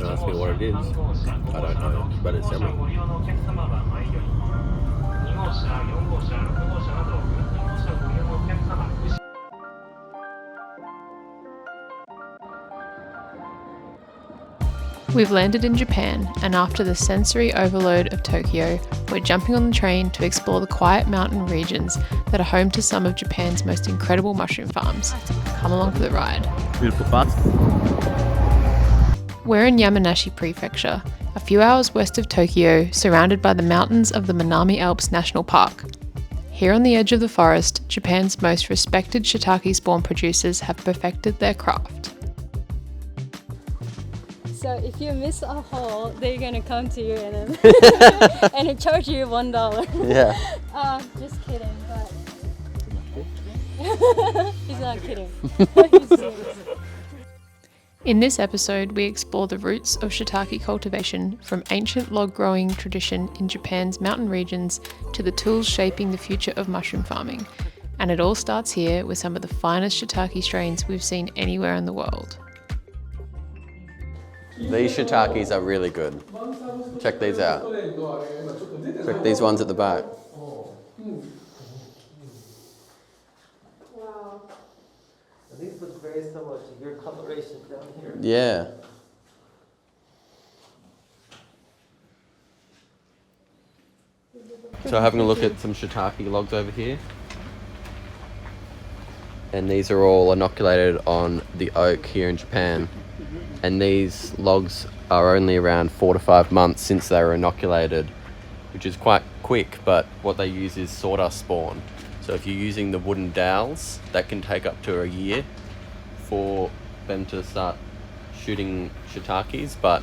Don't ask me what it is. I don't know, but it's yummy. We've landed in Japan, and after the sensory overload of Tokyo, we're jumping on the train to explore the quiet mountain regions that are home to some of Japan's most incredible mushroom farms. Come along for the ride. Beautiful spots. We're in Yamanashi Prefecture, a few hours west of Tokyo, surrounded by the mountains of the Minami Alps National Park. Here on the edge of the forest, Japan's most respected shiitake spawn producers have perfected their craft. So if you miss a hole, they're gonna come to you and and charge you $1. Yeah. Just kidding, but he's not kidding. He's serious. In this episode, we explore the roots of shiitake cultivation, from ancient log growing tradition in Japan's mountain regions to the tools shaping the future of mushroom farming. And it all starts here with some of the finest shiitake strains we've seen anywhere in the world. These shiitakes are really good. Check these out. Check these ones at the back. Wow. These look very similar to your coloration down here. Yeah. So having a look at some shiitake logs over here. And these are all inoculated on the oak here in Japan. And these logs are only around 4 to 5 months since they were inoculated, which is quite quick, but what they use is sawdust spawn. So if you're using the wooden dowels, that can take up to a year for them to start shooting shiitakes, but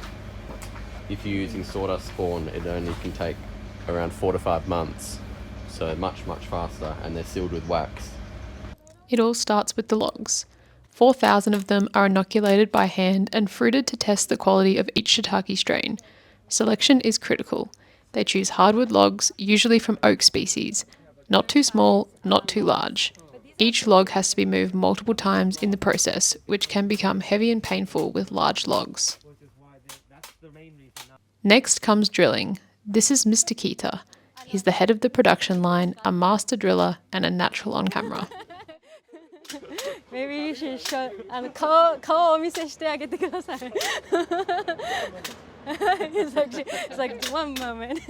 if you're using sawdust spawn, it only can take around 4 to 5 months. So much faster, and they're sealed with wax. It all starts with the logs. 4,000 of them are inoculated by hand and fruited to test the quality of each shiitake strain. Selection is critical. They choose hardwood logs, usually from oak species. Not too small, not too large. Each log has to be moved multiple times in the process, which can become heavy and painful with large logs. Next comes drilling. This is Mr. Kita. He's the head of the production line, a master driller, and a natural on camera. Maybe you should show 顔をお見せしてあげてください。It's like one moment.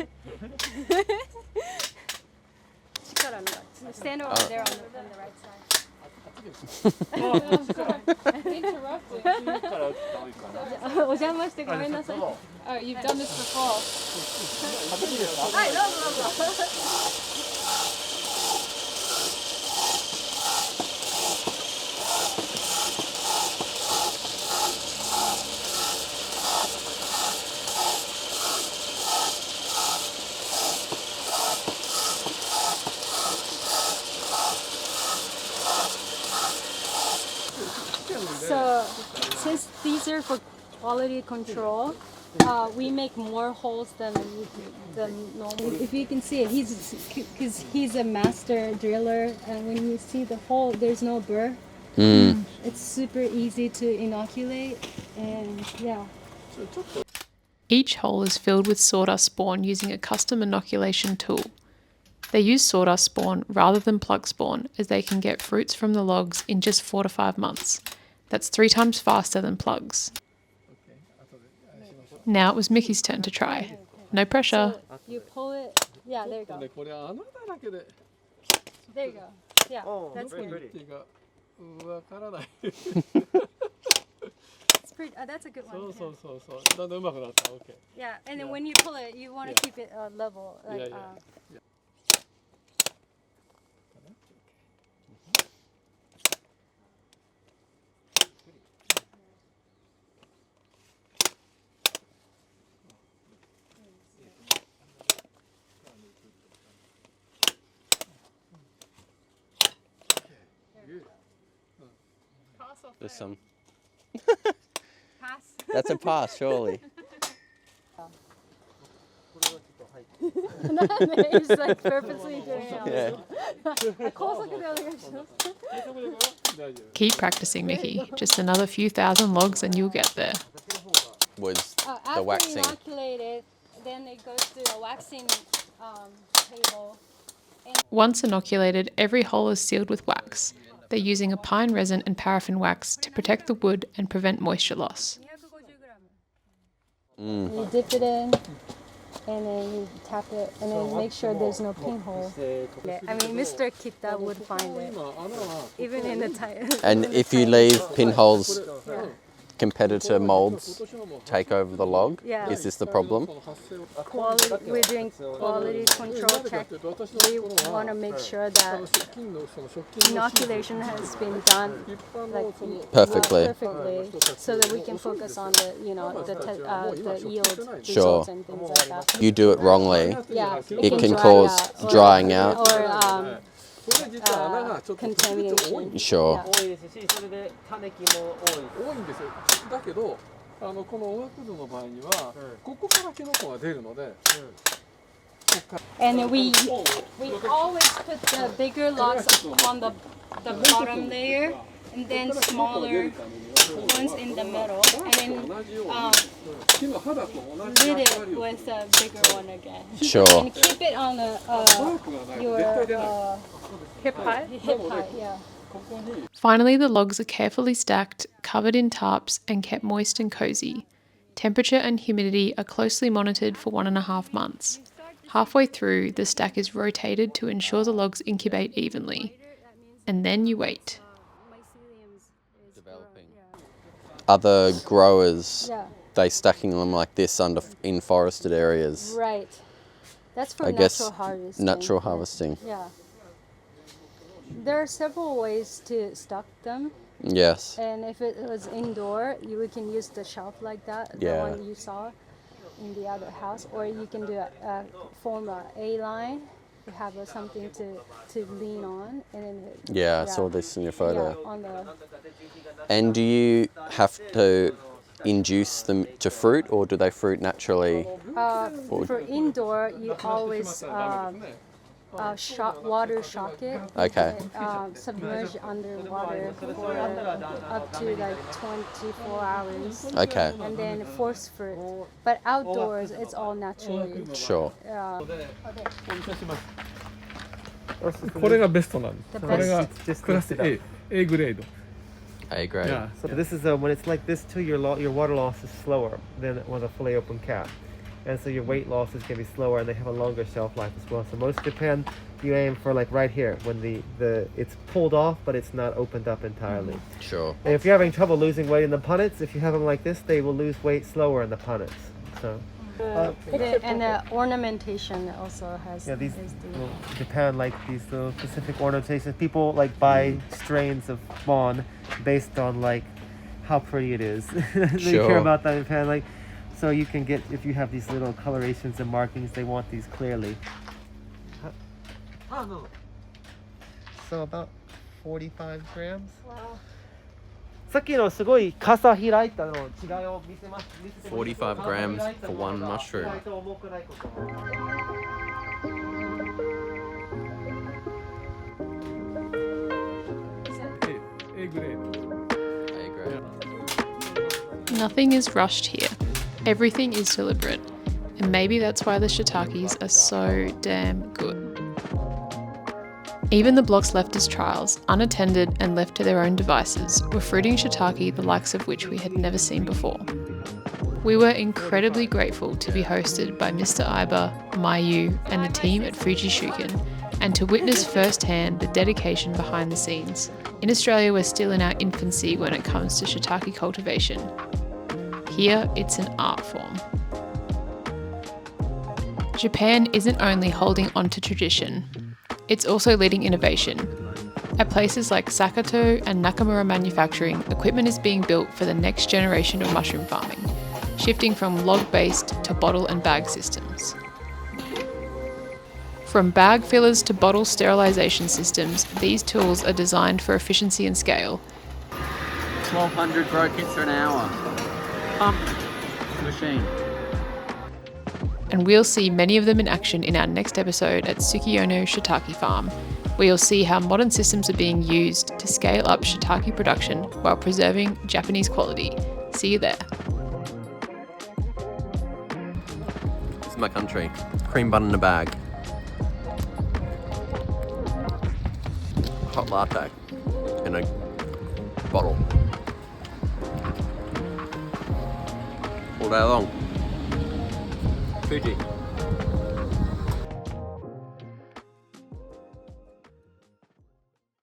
Stand over there on the right side. Interrupted. お邪魔してごめんなさい。Oh, you've done this before. はい、どうぞ。So, since these are for quality control, we make more holes than normal. If you can see it, he's a master driller, and when you see the hole, there's no burr. It's super easy to inoculate, and yeah. Each hole is filled with sawdust spawn using a custom inoculation tool. They use sawdust spawn rather than plug spawn, as they can get fruits from the logs in just 4 to 5 months. That's 3 times faster than plugs. Now it was Mickey's turn to try. No pressure. So you pull it. Yeah, there you go. There you go. Yeah, that's good. It's pretty. That's a good one. Yeah, and then when you pull it, you want to keep it level. Like, There's some. pass. That's a pass, surely. He's like purposely doing it. Keep practicing, Mickey. Just another few thousand logs and you'll get there. Was After waxing. inoculated, then it goes to a waxing table. Once inoculated, every hole is sealed with wax. They're using a pine resin and paraffin wax to protect the wood and prevent moisture loss. You dip it in, and then you tap it, and then make sure there's no pinhole. I mean, Mr. Kita would find it, even in the tire. And if you leave pinholes, competitor molds take over the log. Yeah. Is this the problem? We're doing quality control check. We want to make sure that inoculation has been done like Perfectly. so that we can focus on the the yield Sure. results and things like that. You do it wrongly, Yeah, it can cause drying out. or contamination. Sure. 多いですし、それで種木も多い。多いんですよ。だけど、このおがくずの場合には、ここからキノコが出るので、 And we always put the bigger logs on the bottom layer, and then smaller ones in the middle, and then 木の肌と同じ lid 役 it 割を with a bigger one again. Sure. And keep it on your 絶対出ない Hip height? hip height, yeah. ここに Finally, the logs are carefully stacked, covered in tarps, and kept moist and cozy. Temperature and humidity are closely monitored for 1.5 months. Halfway through, the stack is rotated to ensure the logs incubate evenly. And then you wait. Other growers, Yeah, they stacking them like this in forested areas. right. That's for I guess natural harvesting. natural harvesting. Yeah. There are several ways to stock them. Yes. And if it was indoor, we can use the shelf like that, the Yeah. one you saw in the other house, or you can do form a A line. You have something to lean on, and then Yeah, I saw this in your photo. Yeah, on the And do you have to induce them to fruit, or do they fruit naturally? for indoor, you always water shock it. Okay. Submerge underwater for up to like 24 hours. Okay, And then force fruit. But outdoors, it's all naturally. sure. これがベストなんです。 The これが best. クラス A グレード。 A grade. Yeah. So this is when it's like this too, your water loss is slower than with a fully open cap, and so your weight loss is going to be slower, and they have a longer shelf life as well. So most Japan, you aim for like right here when the it's pulled off, but it's not opened up entirely. Sure. And if you're having trouble losing weight in the punnets, if you have them like this, they will lose weight slower in the punnets. So And the ornamentation also has. yeah, these is the- little, Japan like these little specific ornamentations. People like buy strains of fawn based on like how pretty it is. They Sure. care about that in Japan. Like, so you can get if you have these little colorations and markings, they want these clearly. So about 45 grams. Wow. さっきのすごい傘開いたの違いを見せます。 45 grams for one mushroom. 意外と重くないこと。 A グレード。 A grade. Nothing is rushed here. Everything is deliberate. And maybe that's why the shiitakes are so damn good. Even the blocks left as trials, unattended and left to their own devices, were fruiting shiitake the likes of which we had never seen before. We were incredibly grateful to be hosted by Mr. Iba, Mayu, and the team at Fujishukin, and to witness firsthand the dedication behind the scenes. In Australia, we're still in our infancy when it comes to shiitake cultivation. Here, it's an art form. Japan isn't only holding on to tradition, it's also leading innovation. At places like Sakato and Nakamura Manufacturing, equipment is being built for the next generation of mushroom farming, shifting from log-based to bottle and bag systems. From bag fillers to bottle sterilisation systems, these tools are designed for efficiency and scale. 1,200 grow kits an hour. Pump machine. And we'll see many of them in action in our next episode at Tsukiyono Shiitake Farm, where you'll see how modern systems are being used to scale up shiitake production while preserving Japanese quality. See you there. is my country. Cream bun in a bag. Hot latte in a bottle. All day long. Fuji.